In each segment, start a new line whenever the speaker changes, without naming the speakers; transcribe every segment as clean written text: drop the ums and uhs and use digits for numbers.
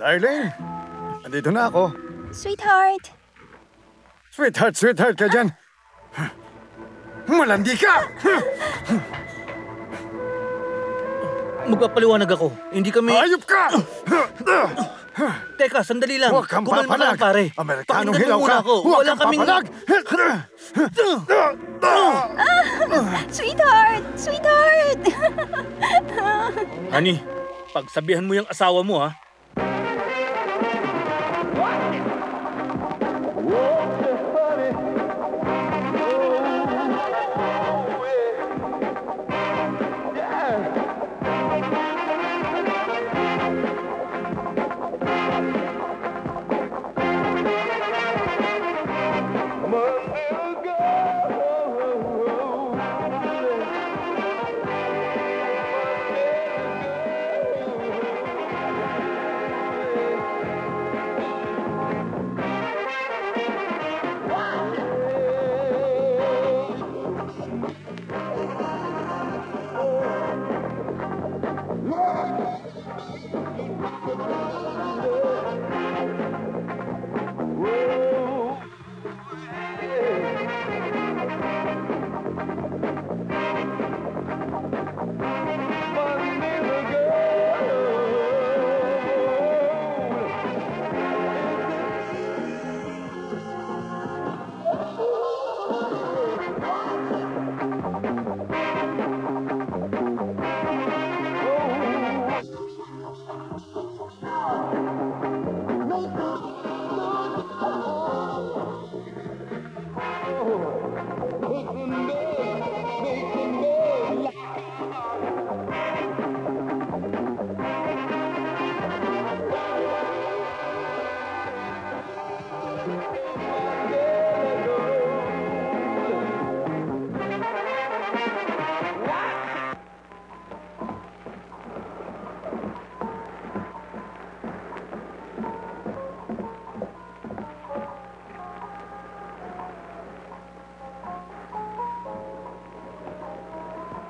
Darling, andito na ako.
Sweetheart.
Sweetheart ka dyan. Malandi ka!
Magpapaliwanag ako. Hindi kami...
Hayop ka!
Teka, sandali lang.
Huwag kang
Kumalma
papalag.
lang, pare.
Amerikanong
Pakinggan
hilaw
mo
ka.
muna ako.
Huwag
Wala
kang
kaming...
papalag.
Sweetheart! Sweetheart!
Honey, pagsabihan mo yung asawa mo, ha?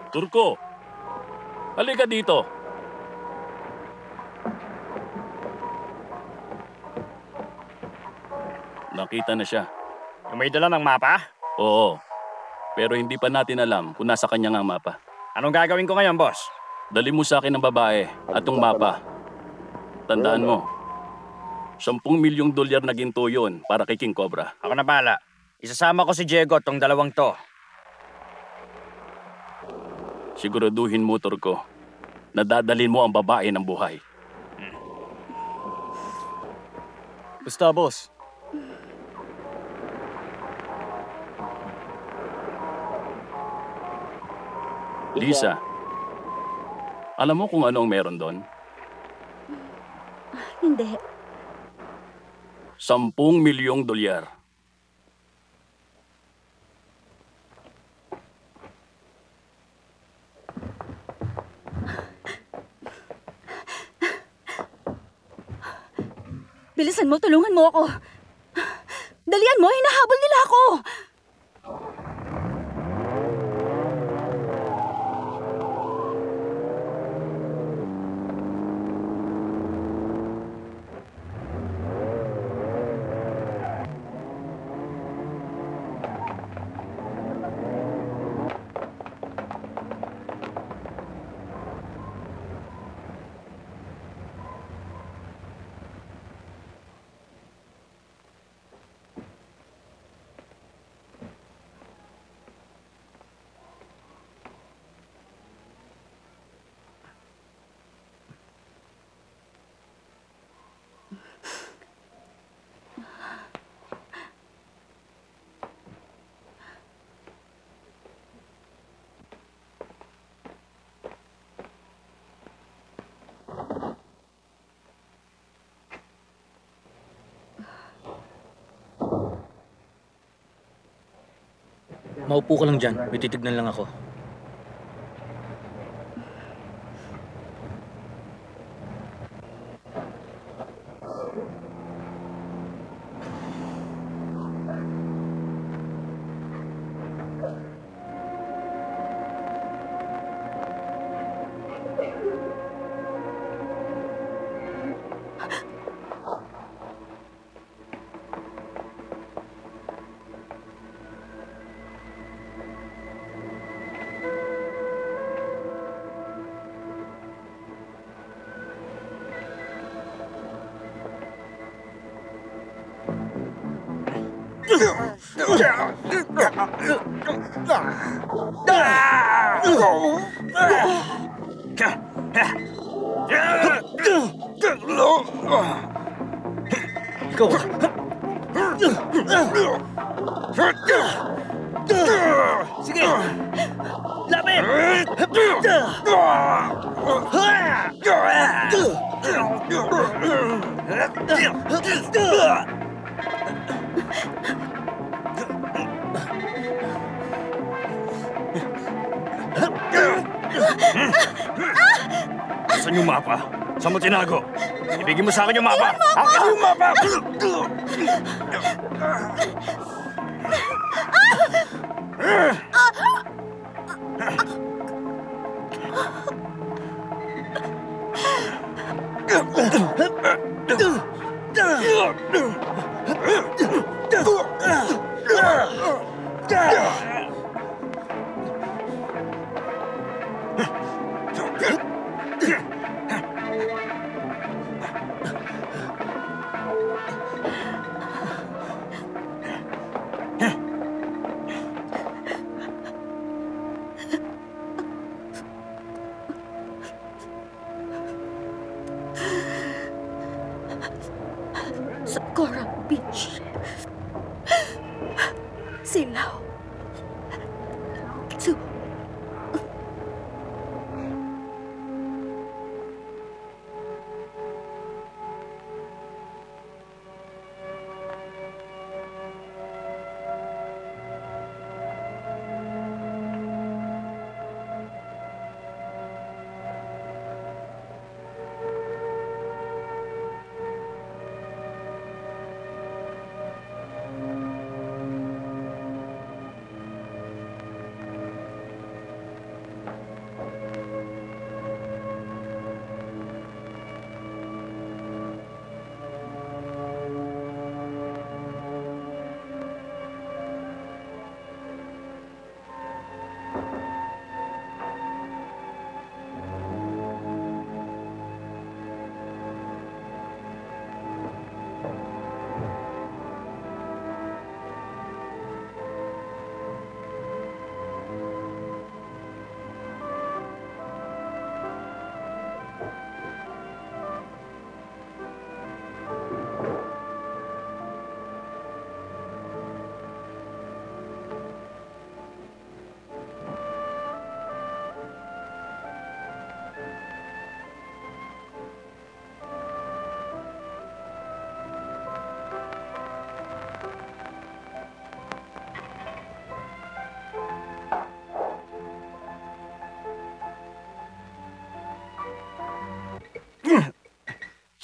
Turko, halika dito. Nakita na siya.
Yung may dala ng mapa?
Oo, pero hindi pa natin alam kung nasa kanya nga ang mapa.
Anong gagawin ko ngayon, boss?
Dali mo sa akin ang babae at yung mapa. Tandaan mo, 10 milyong dolyar na ginto yun para kay King Cobra.
Ako na bahala. Isasama ko si Diego at tong dalawang to.
Siguraduhin mo, Turko, na dadalhin mo ang babae ng buhay.
Basta, boss.
Lisa, alam mo kung ano ang meron doon?
Hindi.
10 milyong dolyar.
Bilisan mo, tulungan mo ako. Dalian mo, hinahabol nila ako.
Maupo ka lang dyan. May titignan lang ako. Ikaw! Sige! Lapit!
Saan yung mapa? Saan mo tinago? Ibigin mo sa akin yung mapa! Akin yung mapa!
Sakura Beach. Silaw. Two.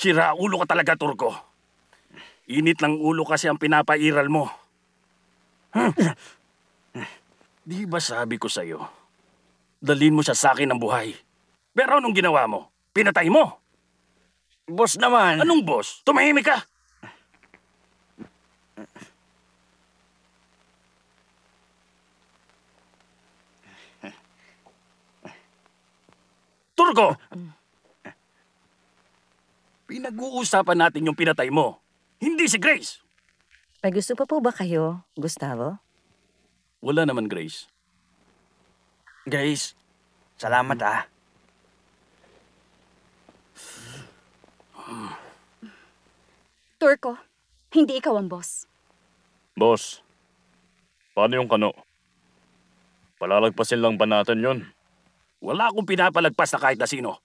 Sira ulo ka talaga, Turko. Init ng ulo kasi ang pinapairal mo. Di ba sabi ko sa'yo, dalhin mo siya sa akin ng buhay. Pero anong ginawa mo? Pinatay mo.
Boss naman!
Anong boss? Tumahimik ka! Turko! Pinag-uusapan natin yung pinatay mo. Hindi si Grace.
May gusto pa po ba kayo, Gustavo?
Wala naman, Grace.
Grace, salamat ah.
Turko, hindi ikaw ang boss.
Boss, paano yung kano? Palalagpasin lang ba natin yun?
Wala akong pinapalagpas na kahit na sino.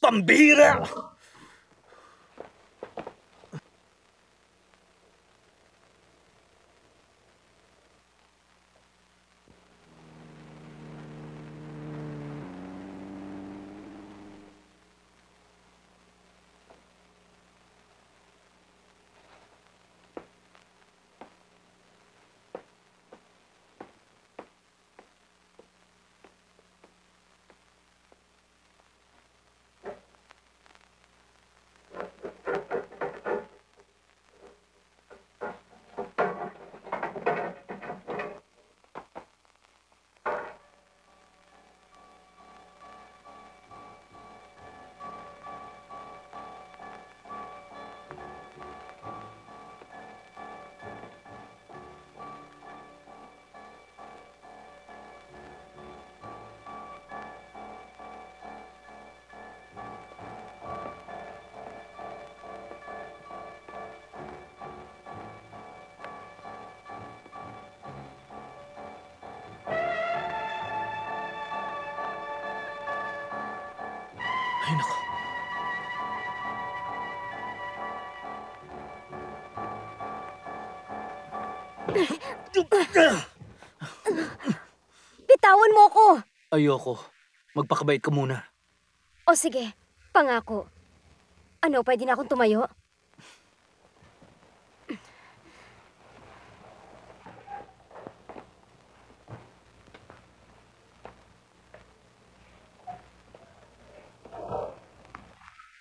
Pambira!
Ay, naku.
Bitawan mo ko!
Ayoko. Magpakabait ka muna.
O sige, pangako. Ano, pwede na akong tumayo?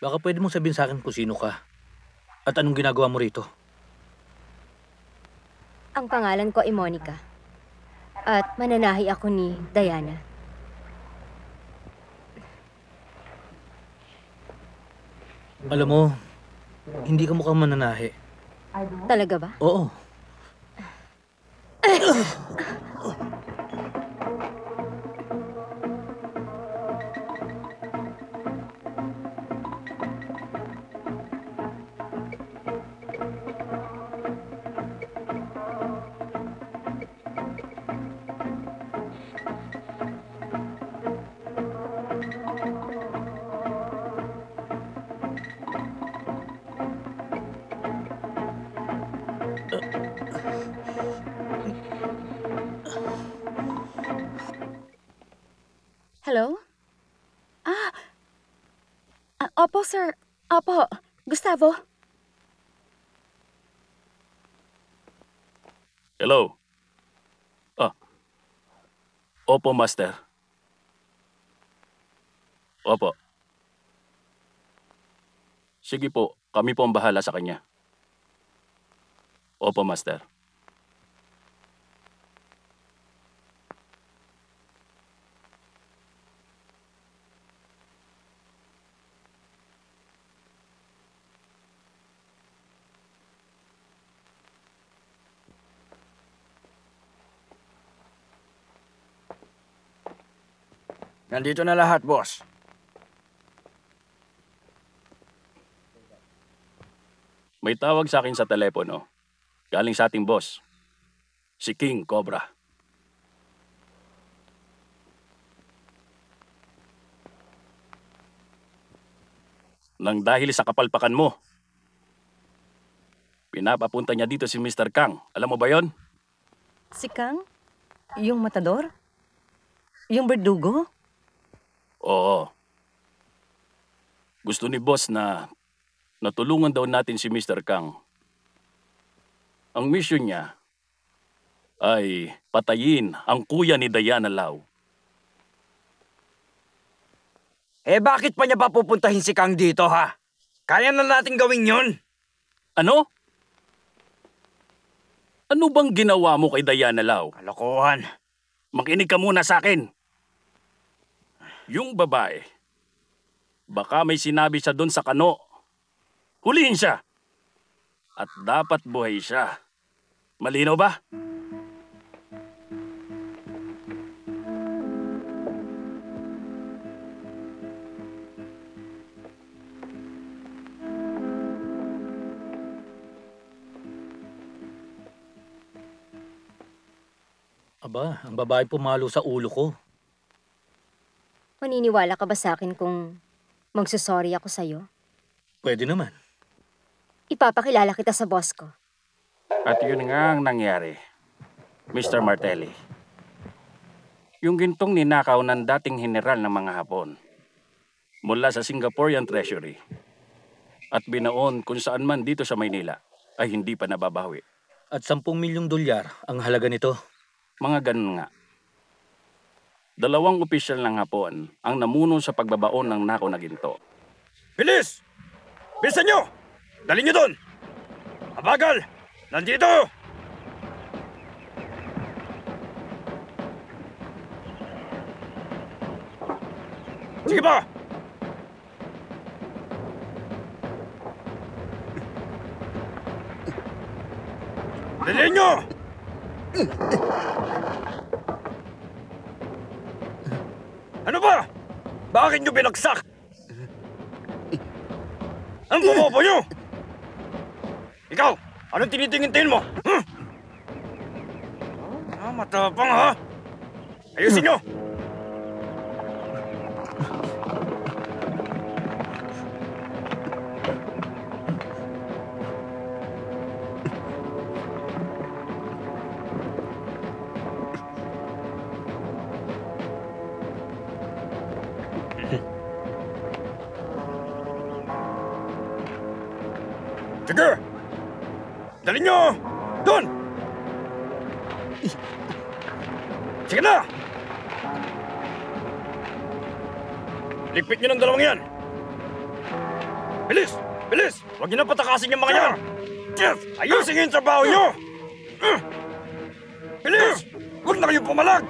Baka pwede mong sabihin sa akin kung sino ka. At anong ginagawa mo rito?
Ang pangalan ko ay Monica. At mananahi ako ni Diana.
Alam mo, hindi ka mukhang mananahi.
Talaga ba?
Oo.
Hello? Opo, sir. Opo. Gustavo?
Hello? Opo, Master. Opo. Sige po, kami po ang bahala sa kanya. Opo, Master.
Nandito na lahat, boss.
May tawag sa akin sa telepono. Galing sa ating boss. Si King Cobra. Nang dahil sa kapalpakan mo, pinapapunta niya dito si Mr. Kang. Alam mo ba yon?
Si Kang? Yung matador? Yung berdugo?
Oo. Gusto ni boss na natulungan daw natin si Mr. Kang. Ang mission niya ay patayin ang kuya ni Diana Lau.
Eh bakit pa niya pa pupuntahin si Kang dito, ha? Kaya na natin gawin yun.
Ano? Ano bang ginawa mo kay Diana Lau?
Kalokohan.
Makinig ka muna sa akin. Yung babae, baka may sinabi siya doon sa kano. Hulihin siya. At dapat buhay siya. Malinaw ba?
Aba, ang babae pumalo sa ulo ko.
Maniniwala ka ba sa akin kung magsusorry ako sa'yo?
Pwede naman.
Ipapakilala kita sa boss ko.
At yun nga ang nangyari, Mr. Martelli. Yung gintong ninakaw ng dating general ng mga Hapon mula sa Singaporean Treasury at binaon kung saan man dito sa Maynila ay hindi pa nababawi.
At 10 milyong dolyar ang halaga nito.
Mga ganun nga. 2 opisyal ng Hapon ang namuno sa pagbabaon ng nakaw na ginto.
Bilis! Bilisan nyo! Dali nyo doon! Abagal! Nandito! Sige pa! Dali nyo! Ano ba? Bakit nyo binagsak? Ang bumobo nyo! Ikaw, anong tinitingin-tingin mo? Matapang ha? Ayusin nyo! Sige! Dali nyo! Doon! Sige na! Ligpit nyo ng dalawang yan! Bilis! Bilis! Huwag nyo na patakasin yung mga yan! Yes! Ayusin nyo yung trabaho nyo! Bilis! Huwag na kayong pumalag!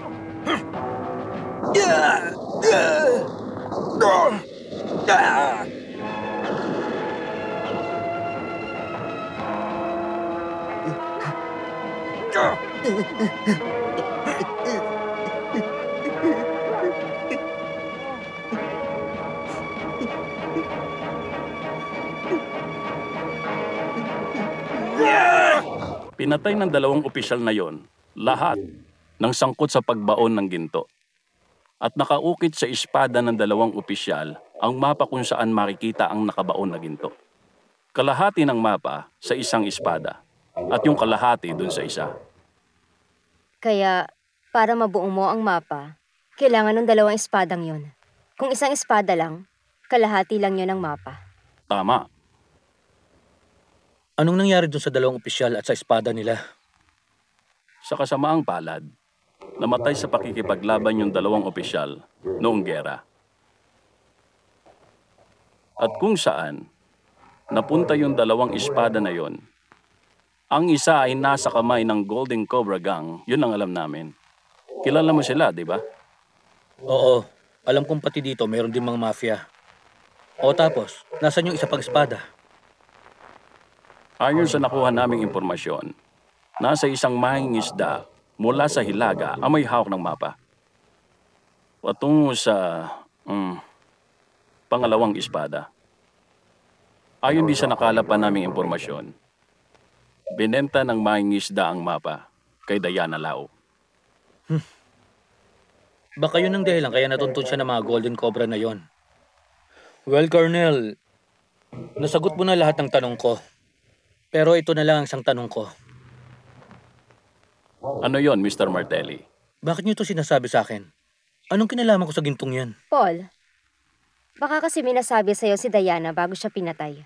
Pinatay ng dalawang opisyal na yon lahat ng sangkot sa pagbaon ng ginto. At nakaukit sa espada ng dalawang opisyal ang mapa kung saan makikita ang nakabaon na ginto. Kalahati ng mapa sa isang espada at yung kalahati dun sa isa.
Kaya, para mabuo mo ang mapa, kailangan ng dalawang espadang yon. Kung isang espada lang, kalahati lang yon ang mapa.
Tama.
Anong nangyari dun sa dalawang opisyal at sa espada nila?
Sa kasamaang palad, namatay sa pakikipaglaban yung dalawang opisyal noong gera. At kung saan, napunta yung dalawang espada na yon. Ang isa ay nasa kamay ng Golden Cobra Gang, yun ang alam namin. Kilala mo sila, di ba?
Oo, alam kong pati dito mayroon din mga mafia. O tapos, nasan yung isa pang espada?
Ayon sa nakuha naming impormasyon, nasa isang mangingisda mula sa Hilaga ang may hawak ng mapa. Patungo sa pangalawang espada. Ayon din sa nakalap pa naming impormasyon, binenta ng mangingisda ang mapa kay Diana Lao.
Baka yun ang dahilan kaya natuntun siya ng mga Golden Cobra na yon. Well, Colonel, nasagot mo na lahat ng tanong ko. Pero ito na lang ang isang tanong ko.
Ano yon, Mr. Martelli?
Bakit niyo ito sinasabi sa akin? Anong kinalaman ko sa gintong yan?
Paul, baka kasi may nasabi sa'yo si Diana bago siya pinatay.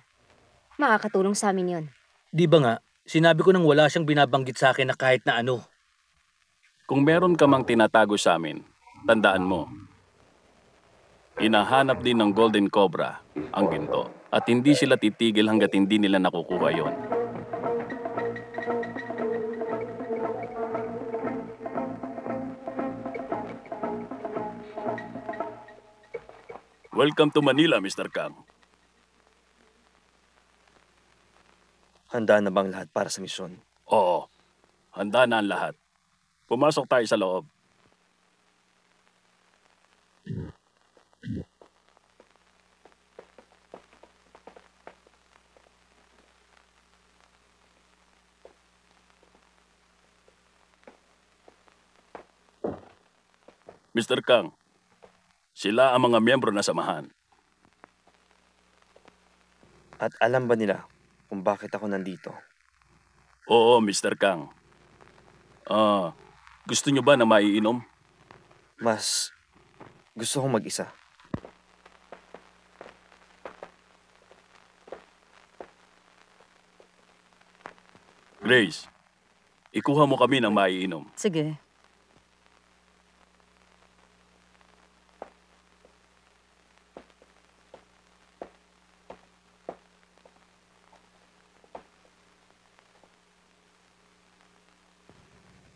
Makakatulong sa amin yon.
Di ba nga, sinabi ko nang wala siyang binabanggit sa akin na kahit na ano.
Kung meron ka mang tinatago sa amin, tandaan mo, hinahanap din ng Golden Cobra ang ginto. At hindi sila titigil hanggat hindi nila nakukuha yon. Welcome to Manila, Mr. Kang.
Handa na bang lahat para sa misyon?
Oo, handa na ang lahat. Pumasok tayo sa loob. Mr. Kang, sila ang mga miyembro na samahan.
At alam ba nila kung bakit ako nandito?
Oo, Mr. Kang. Gusto nyo ba na maiinom?
Mas gusto kong mag-isa.
Grace, ikuha mo kami ng maiinom.
Sige.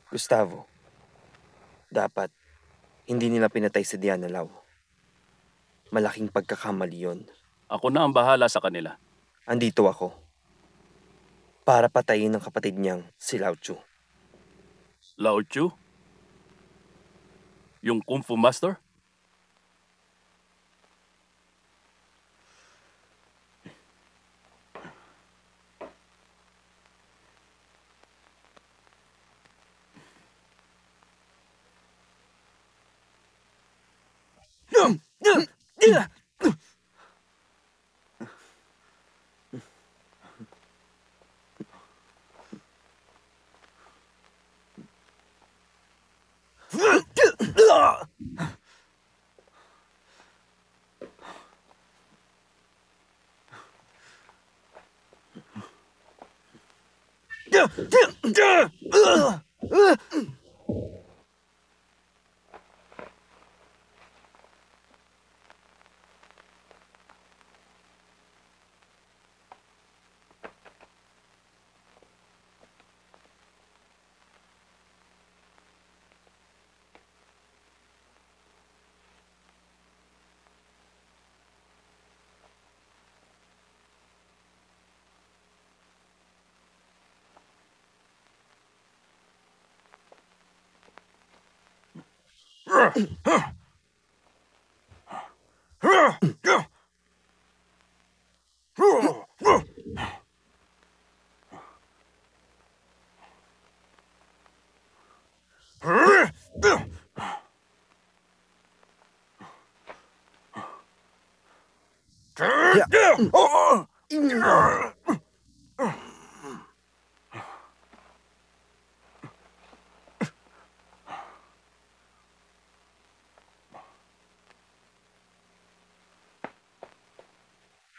Gustavo, dapat hindi nila pinatay si Diana Lau. Malaking pagkakamali yun.
Ako na ang bahala sa kanila.
Andito ako para patayin ang kapatid niyang si Lao Chu.
Lao Chu? Yung Kung Fu Master?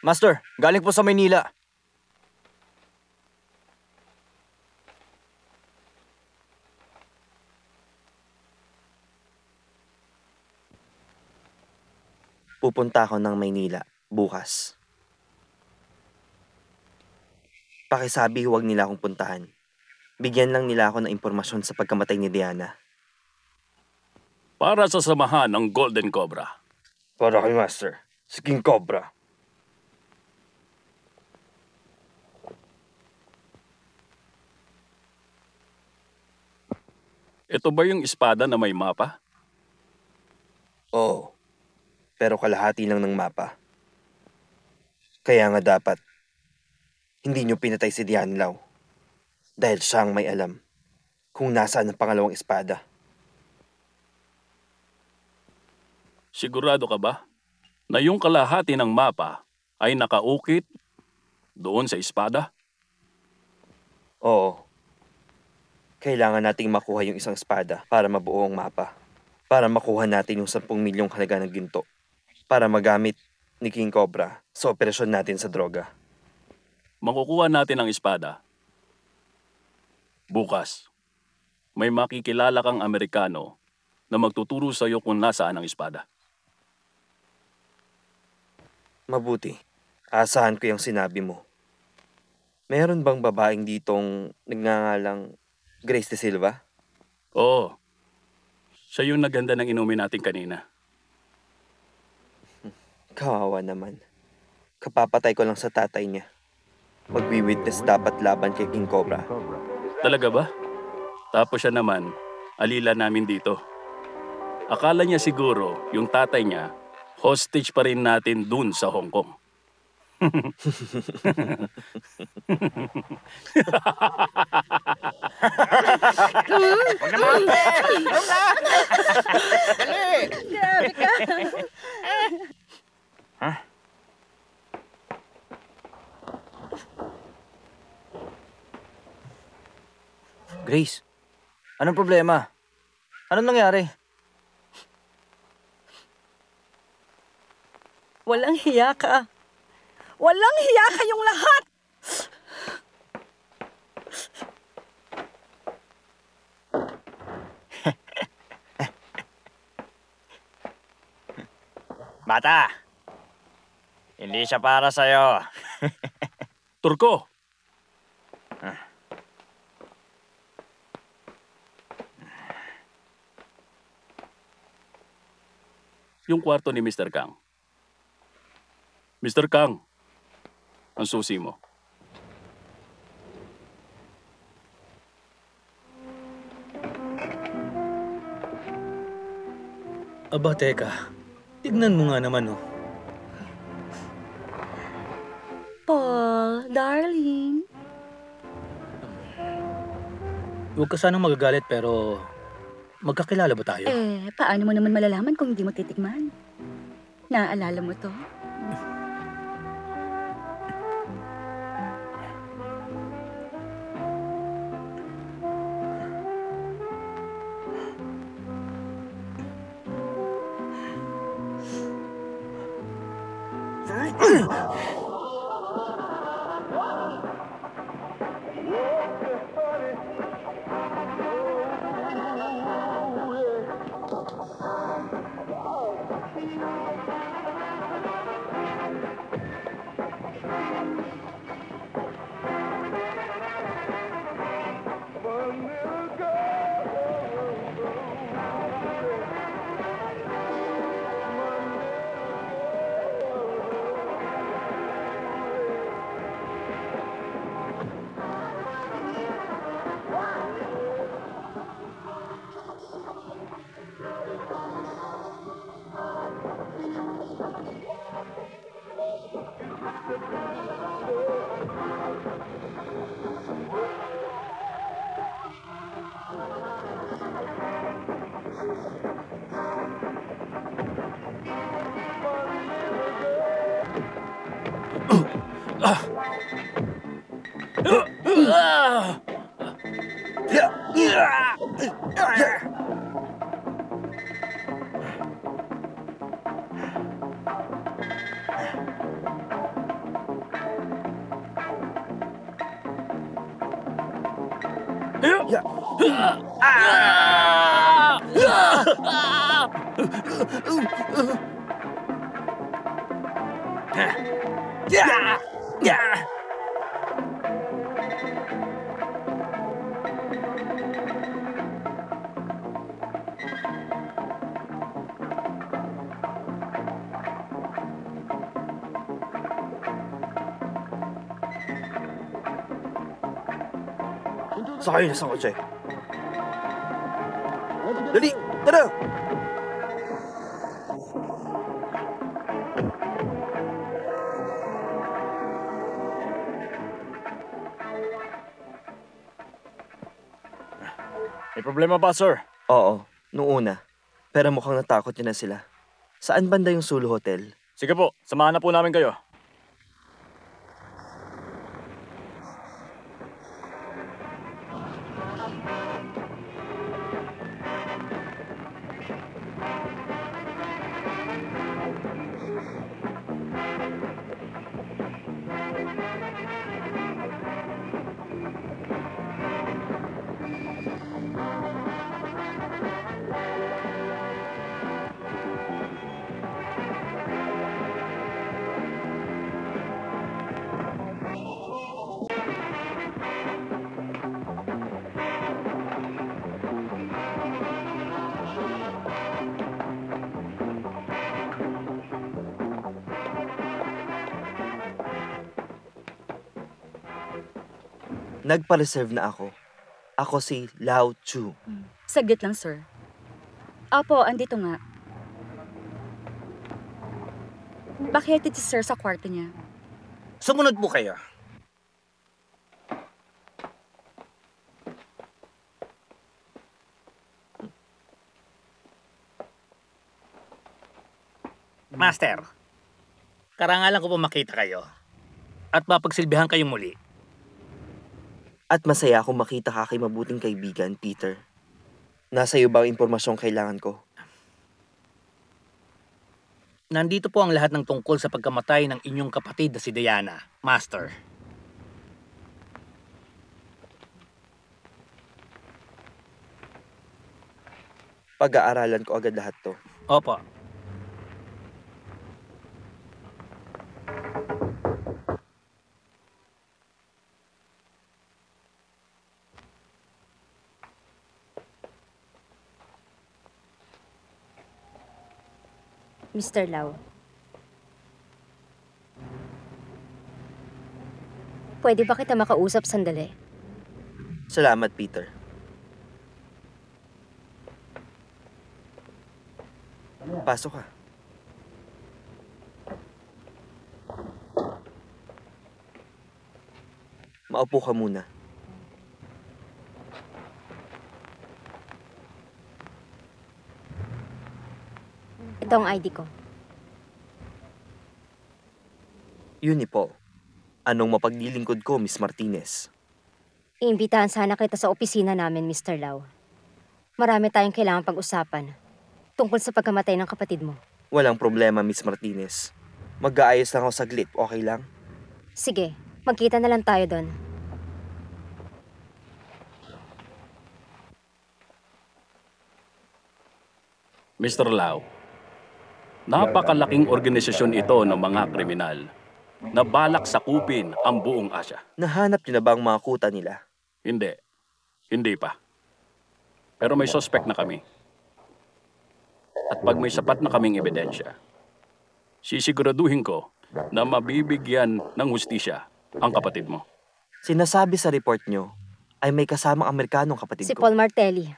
Master, galing po sa Maynila.
Pupunta ako ng Maynila bukas. Pakisabi huwag nila akong puntahan. Bigyan lang nila ako ng impormasyon sa pagkamatay ni Diana.
Para sa samahan ng Golden Cobra.
Para kay Master, si King Cobra.
Ito ba yung espada na may mapa?
Oo. Pero kalahati lang ng mapa. Kaya nga dapat, hindi nyo pinatay si Dianlaw. Dahil siya ang may alam kung nasaan ang pangalawang espada.
Sigurado ka ba na yung kalahati ng mapa ay nakaukit doon sa espada?
Oo. Kailangan nating makuha yung isang espada para mabuo ang mapa. Para makuha natin yung 10 milyong halaga ng ginto. Para magamit ni King Cobra sa operasyon natin sa droga.
Makukuha natin ang espada. Bukas, may makikilala kang Amerikano na magtuturo sa iyo kung nasaan ang espada.
Mabuti. Asahan ko yung sinabi mo. Meron bang babaeng ditong nagngangalang Grace de Silva?
Oo. Siya yung naganda ng inumin natin kanina.
Kawawa naman. Kapapatay ko lang sa tatay niya. Magwi-witness dapat laban kay King Cobra.
Talaga ba? Tapos siya naman, alila namin dito. Akala niya siguro yung tatay niya, hostage pa rin natin dun sa Hong Kong.
Grabe ka.
Grace, anong problema? Anong nangyari?
Walang hiya ka. Walang hiya kayong lahat!
Bata, hindi siya para sa'yo.
Turko! Yung kwarto ni Mr. Kang. Mr. Kang, ang susi mo.
Aba, teka. Tignan mo nga naman, oh.
Paul, darling.
Huwag ka sanang magagalit pero magkakilala ba tayo?
Paano mo naman malalaman kung hindi mo titikman? Naaalala mo to?
Sakay na sa kotse. Dali! Tara!
May problema ba, sir?
Oo, nung una. Pero mukhang natakot yun na sila. Saan banda yung Sulu Hotel?
Sige po, samahan na po namin kayo.
Nagpa-reserve na ako. Ako si Lao Chu.
Saglit lang, sir. Apo, andito nga. Bakit si sir sa kwarto niya?
Sumunod po kayo.
Master, karangalan ko po makita kayo at mapagsilbihan kayo muli.
At masaya akong makita ka kay mabuting kaibigan, Peter. Nasa iyo ba ang impormasyong kailangan ko?
Nandito po ang lahat ng tungkol sa pagkamatay ng inyong kapatid na si Diana, Master.
Pag-aaralan ko agad lahat to.
Opo.
Mr. Lau. Pwede ba kita makausap sandali?
Salamat, Peter. Pasok ka. Maupo ka muna.
Ito ang ID ko.
Unipol. Anong mapaglilingkod ko, Miss Martinez?
Iimbitahan sana kita sa opisina namin, Mr. Lau. Marami tayong kailangan pag-usapan tungkol sa pagkamatay ng kapatid mo.
Walang problema, Miss Martinez. Mag-aayos lang ako saglit, okay lang?
Sige, magkita na lang tayo doon.
Mr. Lau, napakalaking organisasyon ito ng mga kriminal na balak sakupin ang buong Asya.
Nahanap niyo na ba ang mga kuta nila?
Hindi. Hindi pa. Pero may suspect na kami. At pag may sapat na kaming ebidensya, sisiguraduhin ko na mabibigyan ng hustisya ang kapatid mo.
Sinasabi sa report niyo ay may kasamang Amerikanong kapatid
Si
ko.
Paul Martelli.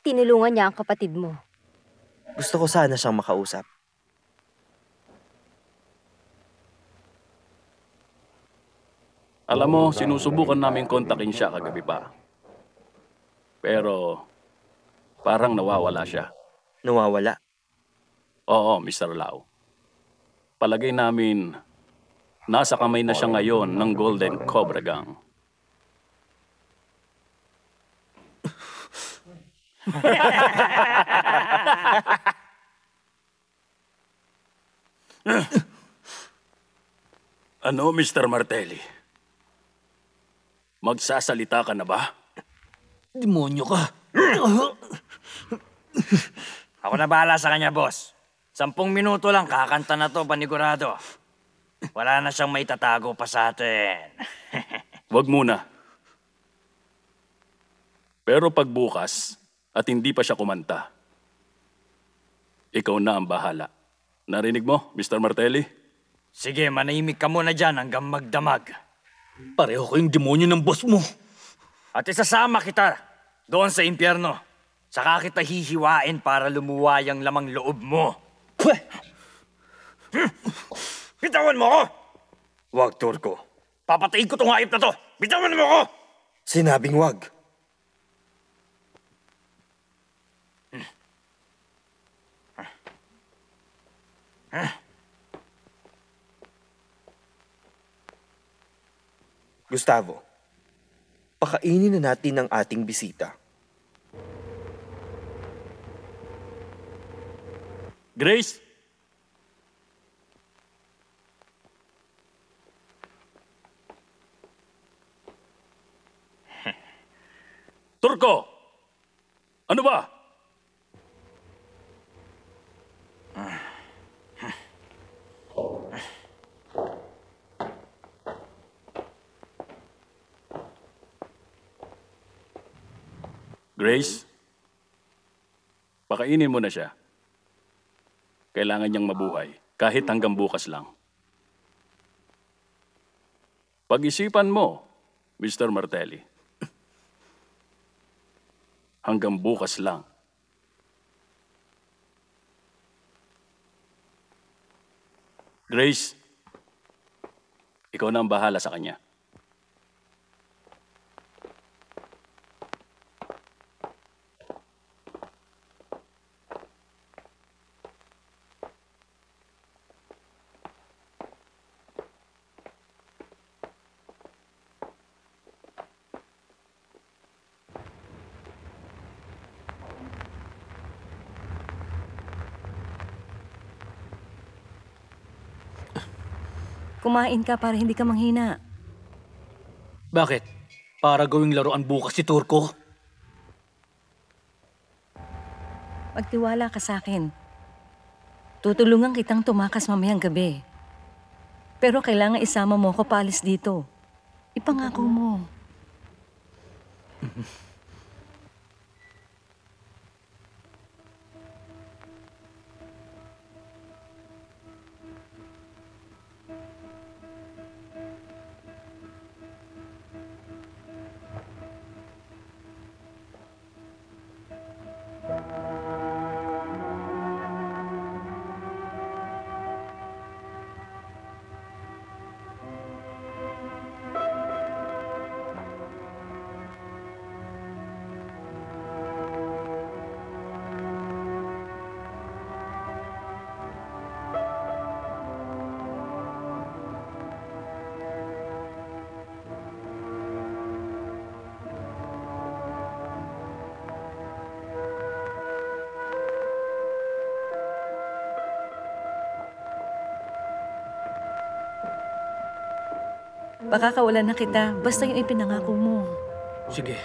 Tinulungan niya ang kapatid mo.
Gusto ko sana siyang makausap.
Alam mo, sinusubukan namin kontakin siya kagabi pa. Pero parang nawawala siya.
Nawawala.
Oo, Mr. Lau. Palagay namin, nasa kamay na siya ngayon ng Golden Cobra Gang. Ano, Mr. Martelli? Magsasalita ka na ba?
Demonyo ka.
Ako na bahala sa kanya, boss. 10 minuto lang, kakanta na to, panigurado. Wala na siyang maitatago pa sa atin.
Wag muna. Pero pagbukas at hindi pa siya kumanta, ikaw na ang bahala. Narinig mo, Mr. Martelli?
Sige, manahimik ka muna dyan hanggang magdamag.
Pareho kayong demonyo ng boss mo.
At isasama kita doon sa impyerno. Saka kita hihiwain para lumuway ang lamang loob mo.
Pweh!
Bitawan mo ako! Wag, Turko. Papatayin ko tong hayop na to! Bitawan mo ako!
Sinabing wag. Gustavo, pakainin na natin ang ating bisita.
Grace? Turko! Ano ba? Grace? Pakainin mo na siya. Kailangan niyang mabuhay, kahit hanggang bukas lang. Pag-isipan mo, Mr. Martelli. Hanggang bukas lang. Grace, ikaw na ang bahala sa kanya.
Kumain ka para hindi ka manghina.
Bakit? Para gawing laruan bukas si Turko?
Magtiwala ka sa akin. Tutulungan kitang tumakas mamayang gabi. Pero kailangan isama mo ko paalis dito. Ipangako mo. Pakakawalan na kita, basta yung ipinangako mo.
Sige.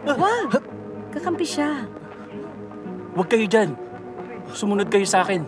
Wag! Kakampi siya.
Huwag kayo dyan. Sumunod kayo sa akin.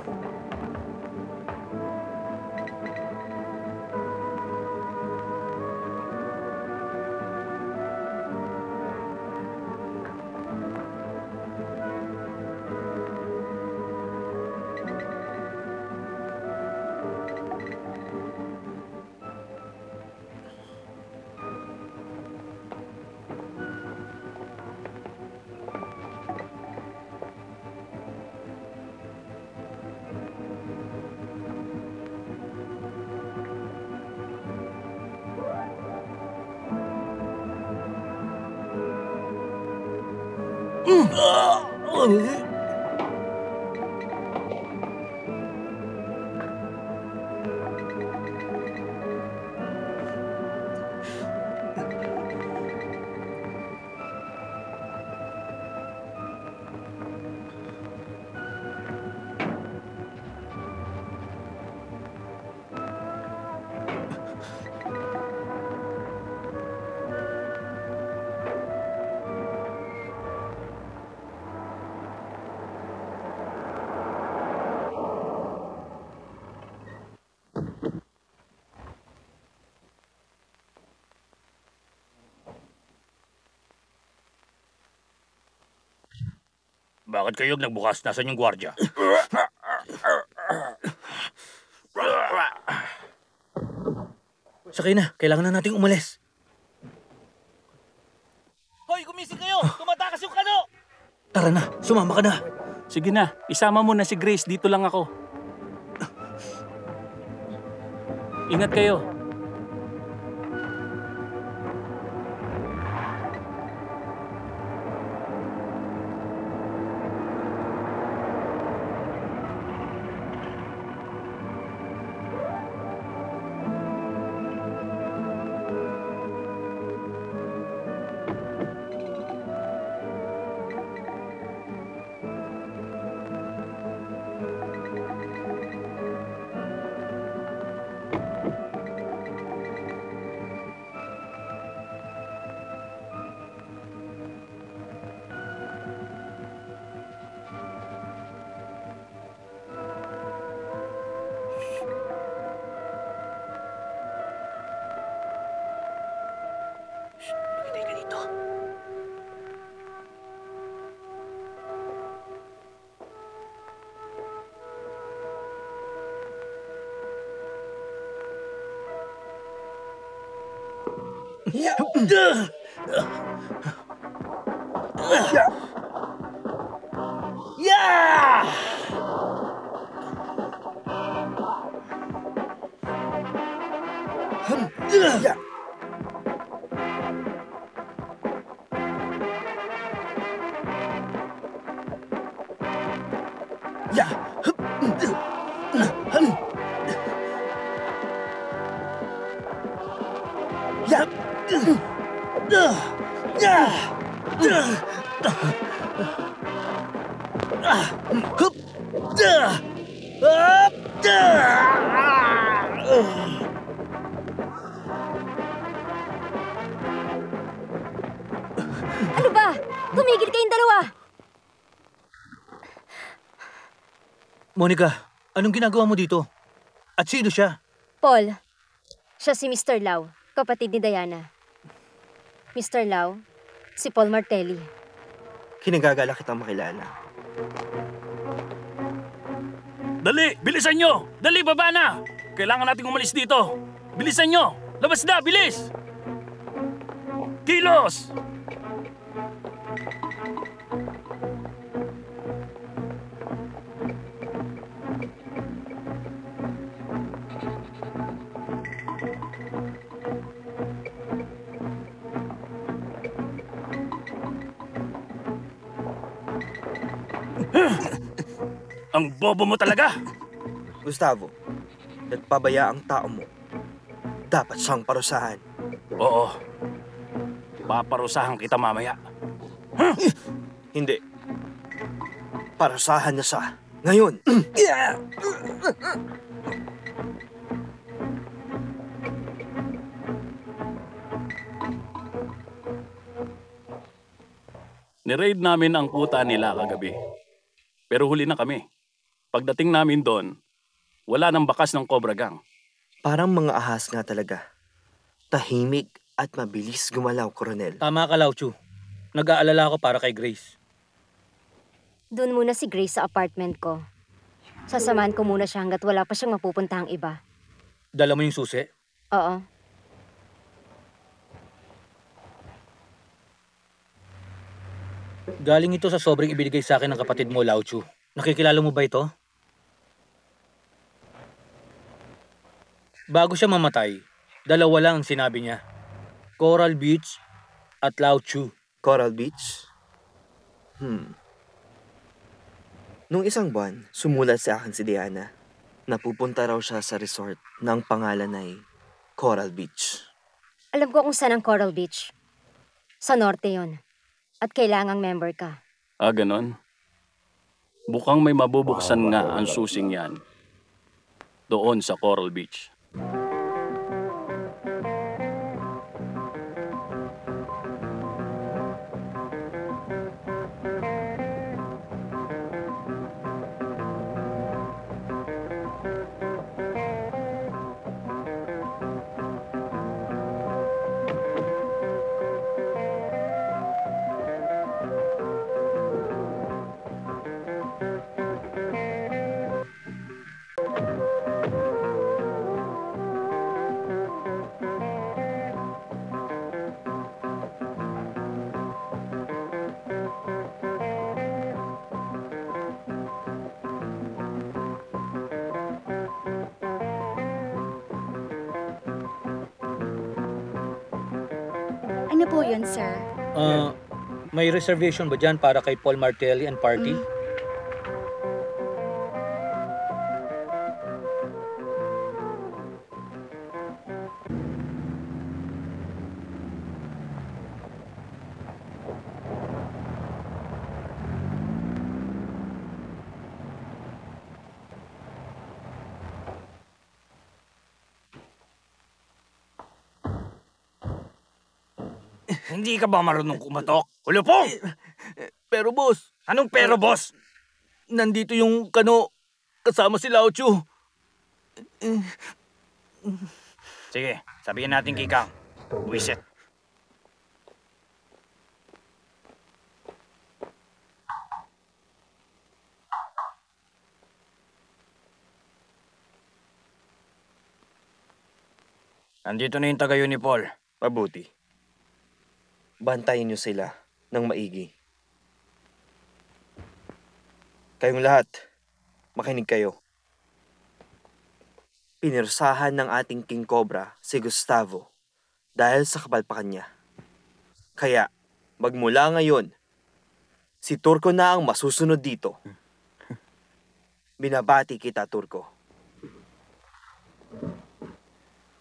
Bakit kayo nagbukas? Nasaan yung gwardya? Sakay na. Kailangan na nating umalis.
Hoy, gumising kayo! Tumatakas yung kano!
Tara na. Sumama ka na.
Sige na, isama mo na si Grace. Dito lang ako. Ingat kayo.
Ano ba? Tumigil kayong dalawa!
Monica, anong ginagawa mo dito? At sino siya?
Paul, siya si Mr. Lau, kapatid ni Diana. Mr. Lau, si Paul Martelli.
Kinagagala kitang makilala.
Dali! Bilisan nyo! Dali, baba na! Kailangan nating umalis dito. Bilisan nyo! Labas na! Bilis! Kilos! Ang bobo mo talaga!
Gustavo, nagpabaya ang tao mo. Dapat siyang parusahan.
Oo. Paparusahan kita mamaya.
Hindi. Parusahan na siya. Ngayon.
Ni-raid namin ang kuta nila kagabi. Pero huli na kami. Pagdating namin doon, wala nang bakas ng Cobra Gang.
Parang mga ahas nga talaga. Tahimik at mabilis gumalaw, Coronel.
Tama ka, Lao Chu. Nag-aalala ako para kay Grace.
Doon muna si Grace sa apartment ko. Sasamahan ko muna siya hanggat wala pa siyang mapupuntahang iba.
Dala mo yung susi?
Oo.
Galing ito sa sobrang ibinigay sa akin ng kapatid mo, Lao Chu. Nakikilala mo ba ito? Bago siya mamatay, dalawa lang ang sinabi niya. Coral Beach at Lao Chu.
Coral Beach? Nung isang buwan, sumulat sa akin si Diana. Napupunta raw siya sa resort na ang pangalan ay Coral Beach.
Alam ko kung saan ang Coral Beach. Sa norte yon. At kailangang member ka.
Ah, ganon? Bukang may mabubuksan nga ang susing yan. Doon sa Coral Beach.
Ano po yun, sir?
May reservation ba dyan para kay Paul Martelli and party?
Hindi ka ba marunong kumatok? Hulupong!
Pero boss,
Anong pero, boss?
nandito yung kano kasama si Lao Chu.
Sige, sabihin natin kay Kang. Buwisit. Nandito na yung tagayo ni Paul.
Mabuti. Bantayin niyo sila ng maigi. Kayong lahat, makinig kayo. Pinirsahan ng ating King Cobra si Gustavo dahil sa kapalpakan niya. Kaya, magmula ngayon, si Turco na ang masusunod dito. Binabati kita, Turco.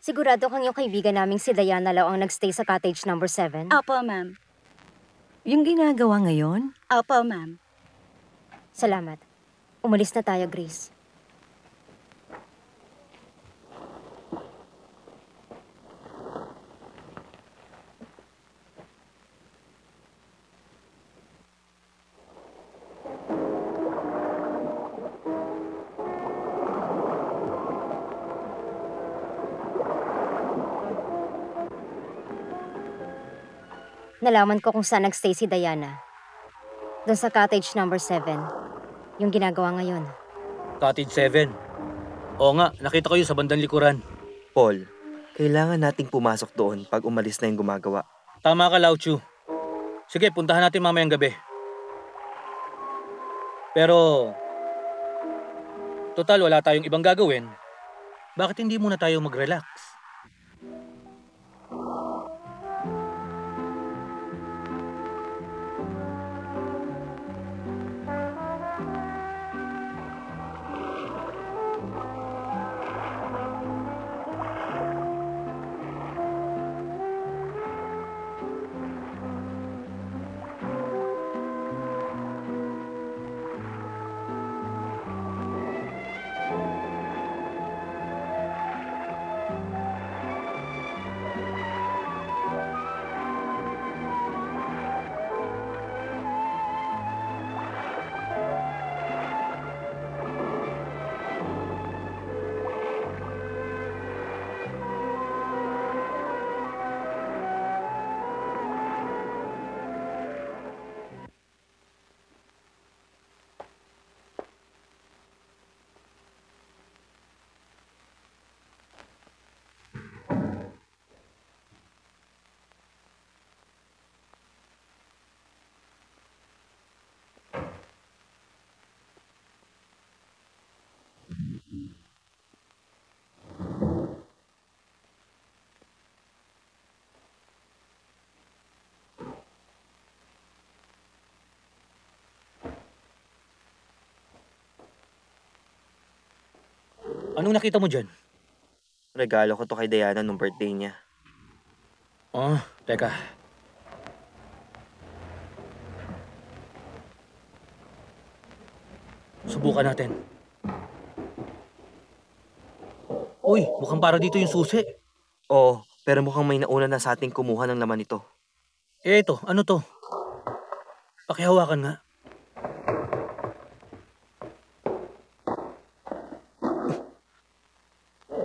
Sigurado kang yung kaibigan naming si Diana Lau ang nagstay sa cottage number 7?
Opo, ma'am.
Yung ginagawa ngayon?
Opo, ma'am.
Salamat. Umalis na tayo, Grace. Nalaman ko kung saan nagstay si Diana. Doon sa cottage number 7. Yung ginagawa ngayon.
Cottage 7. Oo nga, nakita ko yun sa bandang likuran.
Paul, kailangan nating pumasok doon pag umalis na yung gumagawa.
Tama ka, Lao Chu. Sige, puntahan natin mamayang gabi. Pero, total wala tayong ibang gagawin. Bakit hindi muna tayo mag-relax? Anong nakita mo dyan?
Regalo ko to kay Diana nung birthday niya.
Oh, teka. Subukan natin. Uy, mukhang para dito yung susi.
Oo, pero mukhang may nauna na sa ating kumuha ng laman nito.
Eh, ito. Ano to? Pakihawakan nga.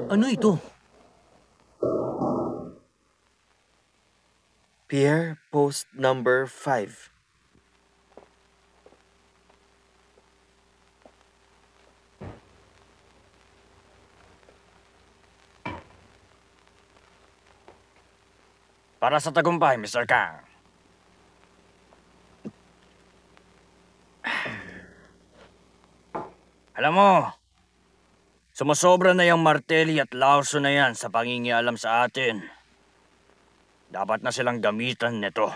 Ano ito?
Pierre, post number 5.
Para sa tagumpay, Mr. Kang. Alam mo, sumusobra na yung Martelli at Lawson na yan sa pangingialam sa atin. Dapat na silang gamitan nito.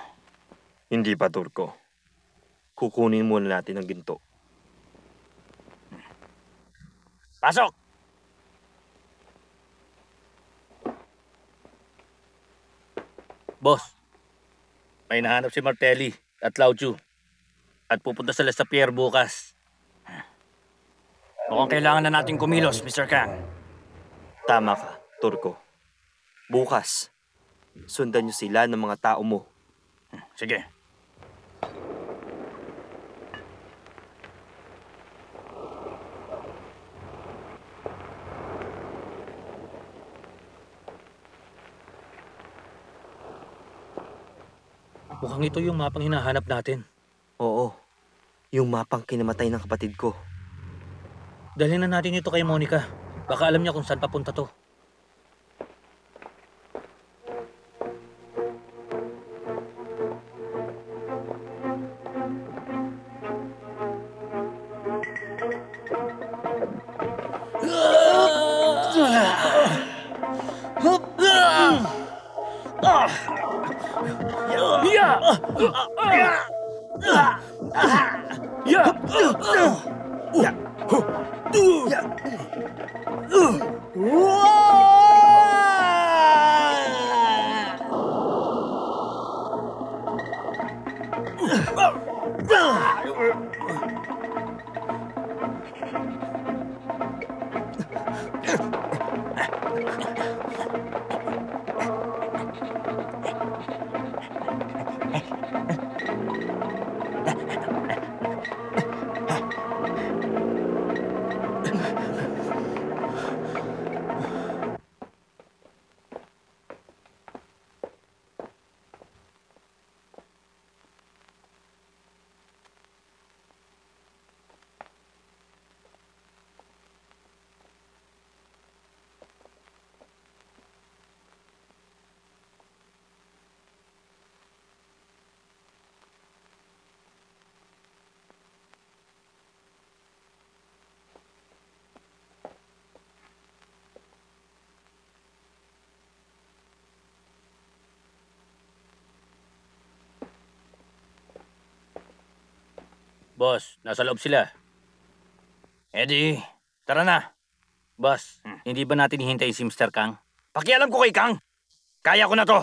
Hindi pa, Turko. Kukunin muna natin ang ginto.
Pasok!
Boss, may nahanap si Martelli at Lao Chu. At pupunta sila sa pier bukas.
Mukhang kailangan na natin kumilos, Mr. Kang.
Tama ka, Turko. Bukas, sundan niyo sila ng mga tao mo.
Sige.
Mukhang ito yung mapang hinahanap natin.
Oo, yung mapang kinamatay ng kapatid ko.
Dalhin na natin ito kay Monica. Baka alam niya kung saan papunta to. Boss, nasa loob sila.
Eddie, tara na.
Boss, hindi ba natin hihintayin si Mr. Kang?
Pakialam ko kay Kang. Kaya ko na to.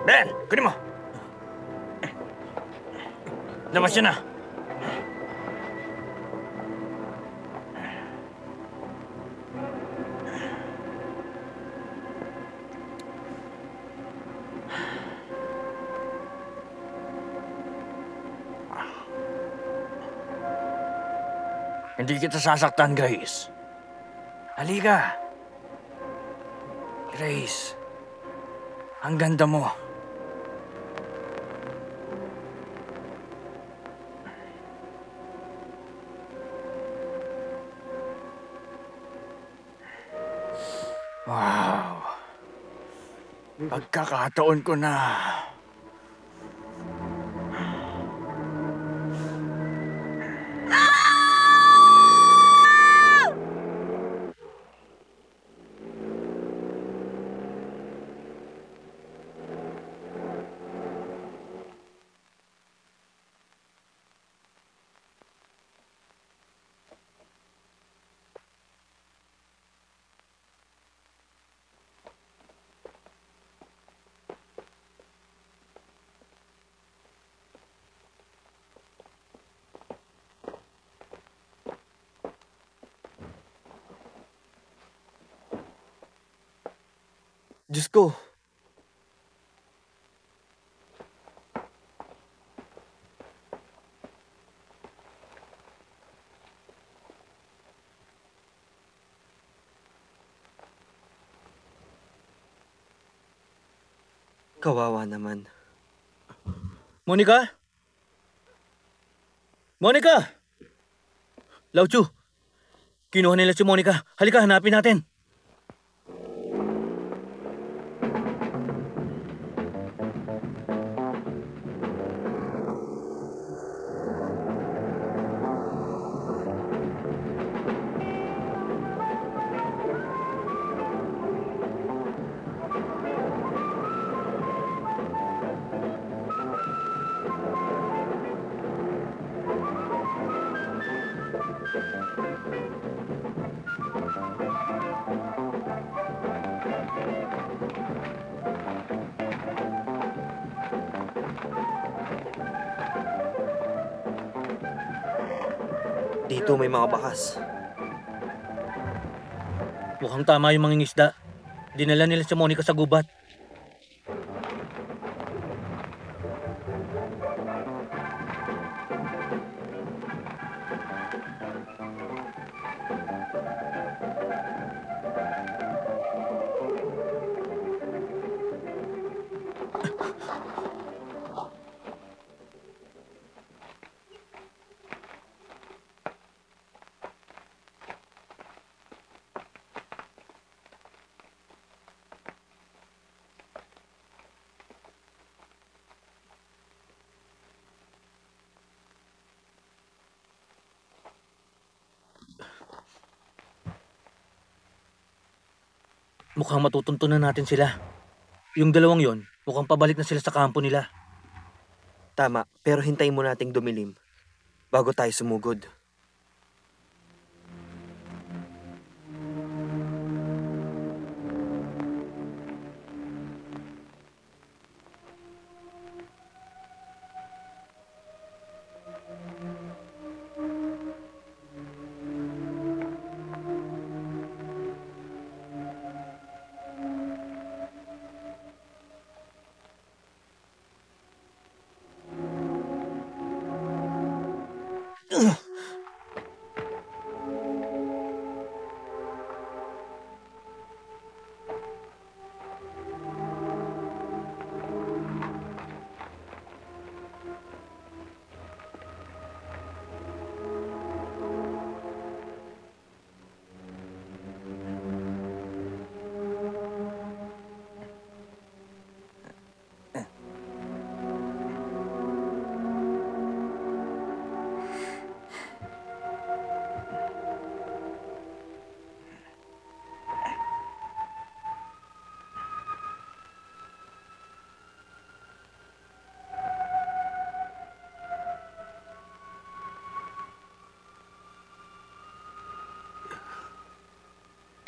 Ben, kunin mo. Labas yun na. Hindi kita sasaktan, Grace. Halika. Grace, ang ganda mo. Wow. Pagkakataon ko na.
Diyos ko. Kawawa naman.
Monica? Monica! Lauchu, kinuha nila si Monica. Halika, hanapin natin.
Dito may mga bakas.
Mukhang tama yung mga ngisda. Dinala nila si Monica sa gubat. Mukhang matutuntunan natin sila. Yung dalawang yon, mukhang pabalik na sila sa kampo nila.
Tama, pero hintayin mo nating dumilim bago tayo sumugod.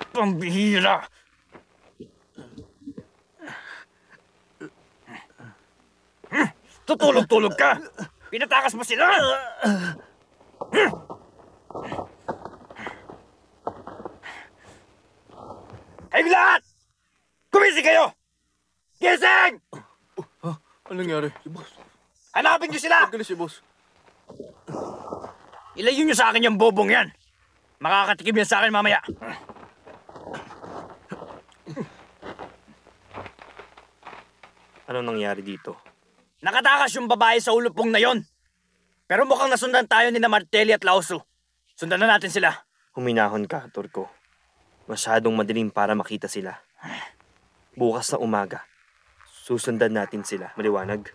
Pambihira! Tutulog-tulog ka! Pinatakas mo sila! Kayong lahat! Gumising kayo! Gising!
Anong nangyari? Si boss.
Hanapin niyo sila!
Pagkalis si boss.
Ilayo niyo sa akin yung bobong yan. Makakatikim yan sa akin mamaya.
Anong nangyari dito?
Nakatakas yung babae sa ulupong na yon. Pero mukhang nasundan tayo ni na Martelli at Lauso. Sundan na natin sila.
Huminahon ka, Turko. Masyadong madilim para makita sila. Bukas na umaga, susundan natin sila. Maliwanag?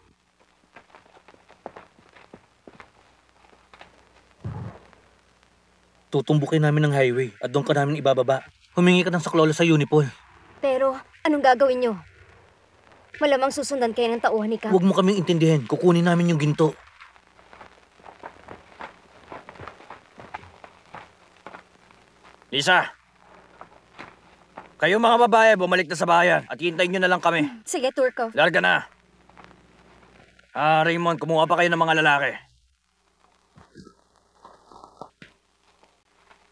Tutumbukin namin ng highway at doon ka namin ibababa. Humingi ka ng saklolo sa Unipol.
Pero, anong gagawin nyo? Malamang susundan kayo ng tauhan ni Cap.
Huwag mo kaming intindihin. Kukunin namin yung ginto.
Lisa! Kayo mga babae, bumalik na sa bayan at hintayin nyo na lang kami.
Sige, Turco.
Larga na. Raymond, kumuha pa kayo ng mga lalaki.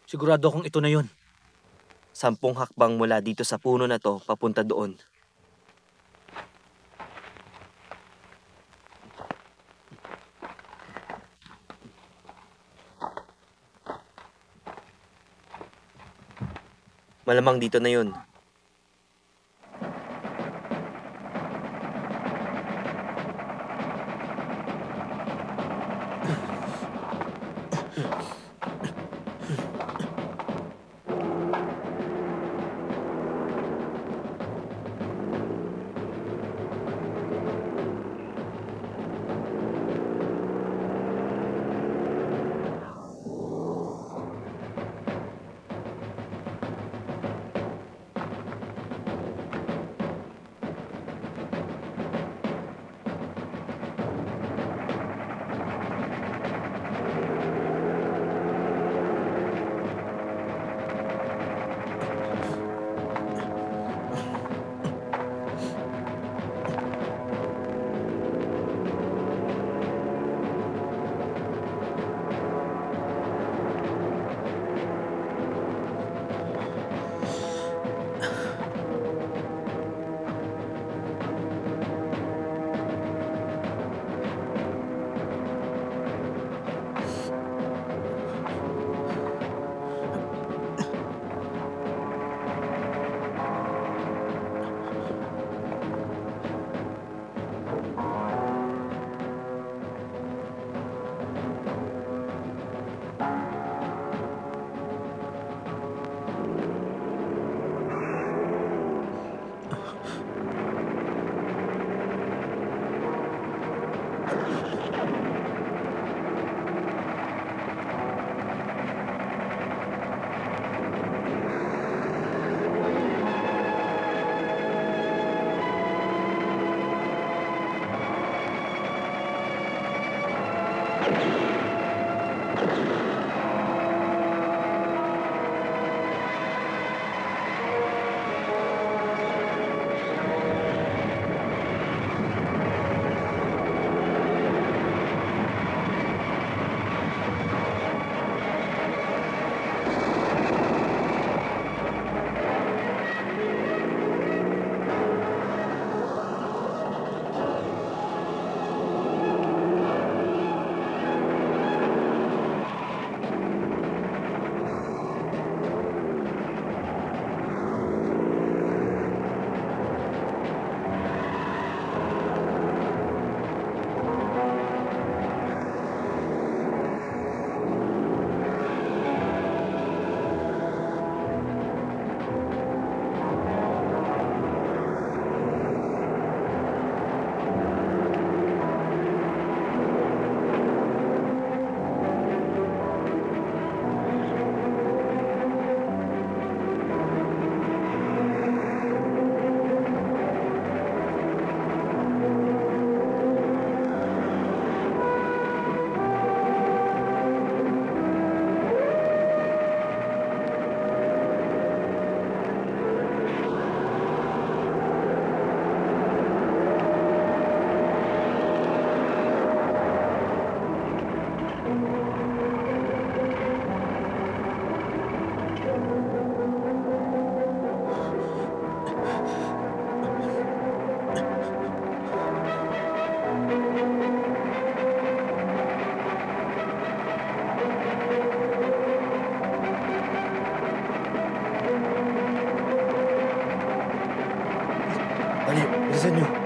Sigurado akong ito na yun.
10 hakbang mula dito sa puno na to, papunta doon. Malamang dito na yun. Dali, bilisan nyo.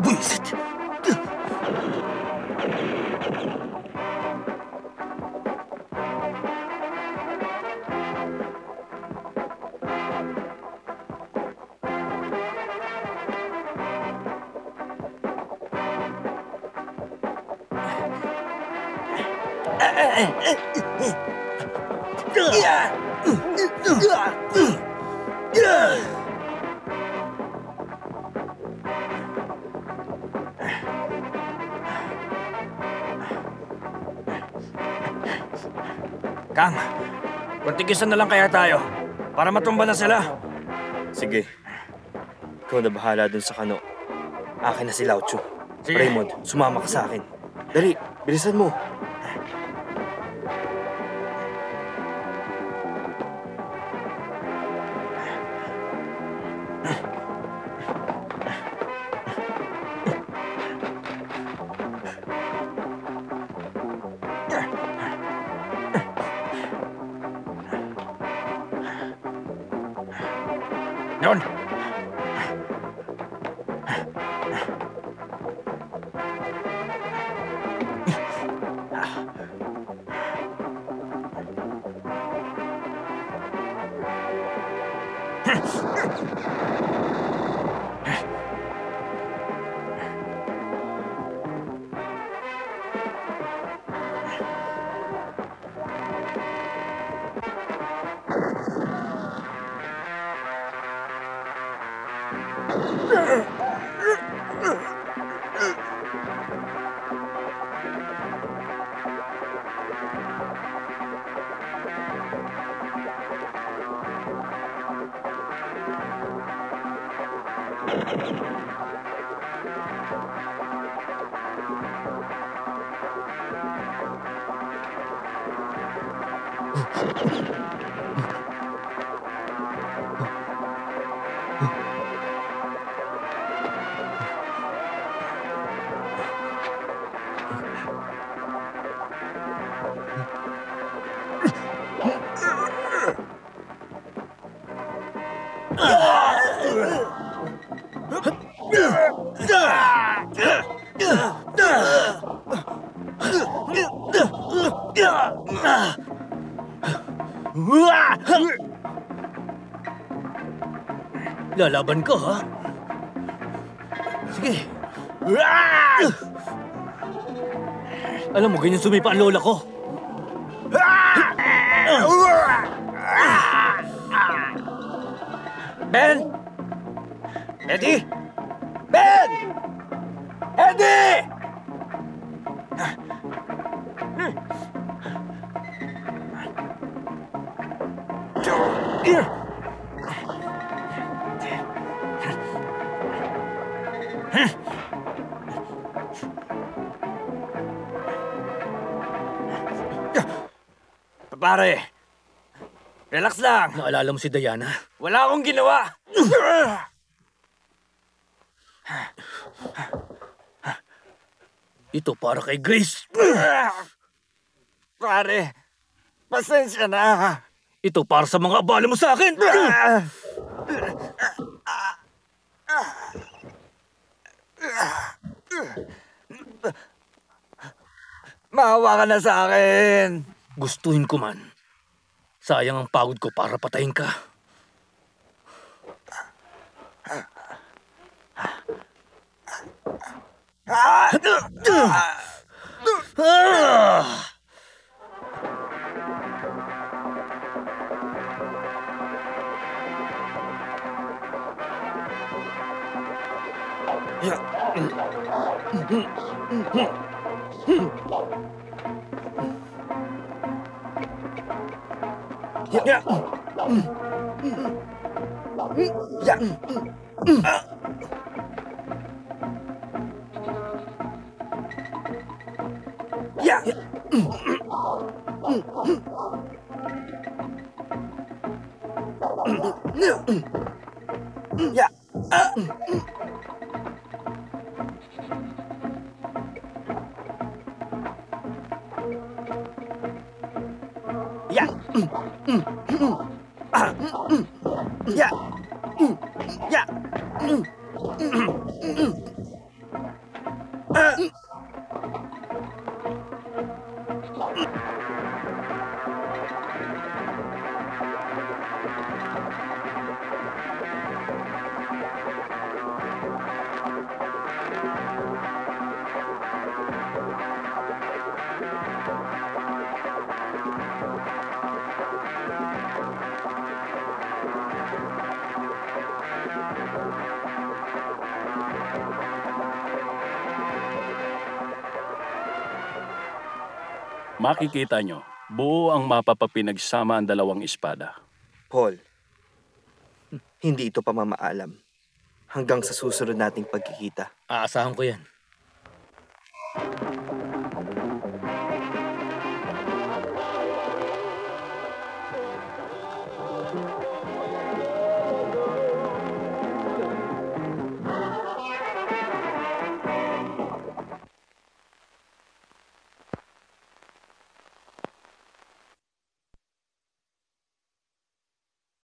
Buisit!
Kang, kuntigisan na lang kaya tayo para matumba na sila.
Sige. Ikaw na bahala dun sa kano. Akin na si Lao Chu.
Sige.
Raymond, sumama ka sa akin. Dali, bilisan mo.
Yun!
Lalaban ka, ha? Sige. Alam mo, ganyan sumipa ang lola ko.
Ben! Eddie! Ben! Eddie! Pare, relax lang.
Naalala mo si Diana?
Wala akong ginawa.
Ito para kay Grace.
Pare, pasensya na.
Ito para sa mga abala mo sa akin.
Maawa ka na sa akin.
Gustuhin ko man. Sayang ang pagod ko para patayin ka.
Makikita nyo, buo ang mapa pa pinagsama ang dalawang espada.
Paul, hindi ito pamamaalam. Hanggang sa susunod nating pagkikita.
Aasahan ko yan.